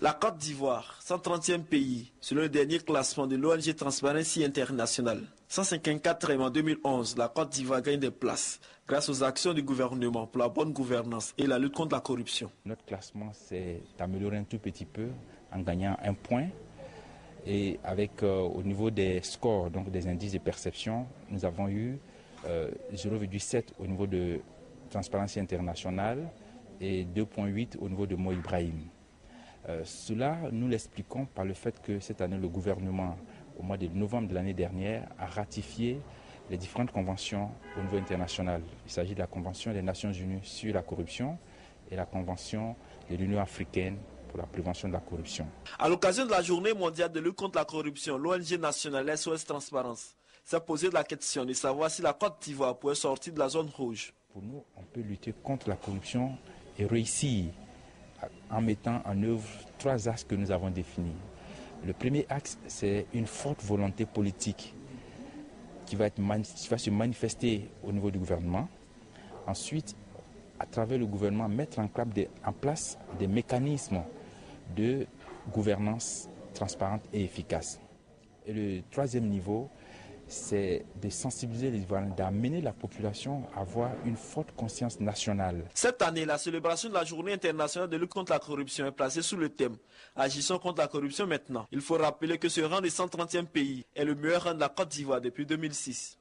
La Côte d'Ivoire, 130e pays, selon le dernier classement de l'ONG Transparency International. 154e en 2011, la Côte d'Ivoire gagne des places grâce aux actions du gouvernement pour la bonne gouvernance et la lutte contre la corruption. Notre classement s'est amélioré un tout petit peu en gagnant 1 point. Et avec au niveau des scores, donc des indices de perception, nous avons eu 0,7 au niveau de Transparency International et 2,8 au niveau de Mo Ibrahim. Cela, nous l'expliquons par le fait que cette année, le gouvernement, au mois de novembre de l'année dernière, a ratifié les différentes conventions au niveau international. Il s'agit de la Convention des Nations Unies sur la corruption et la Convention de l'Union africaine pour la prévention de la corruption. À l'occasion de la Journée mondiale de lutte contre la corruption, l'ONG nationale SOS Transparence s'est posé la question de savoir si la Côte d'Ivoire pourrait sortir de la zone rouge. Pour nous, on peut lutter contre la corruption et réussir en mettant en œuvre 3 axes que nous avons définis. Le premier axe, c'est une forte volonté politique qui va se manifester au niveau du gouvernement. Ensuite, à travers le gouvernement, mettre en place des mécanismes de gouvernance transparente et efficace. Et le 3e niveau, c'est de sensibiliser les Ivoiriens, d'amener la population à avoir une forte conscience nationale. Cette année, la célébration de la Journée internationale de lutte contre la corruption est placée sous le thème « Agissons contre la corruption maintenant ». Il faut rappeler que ce rang de 130e pays est le meilleur rang de la Côte d'Ivoire depuis 2006.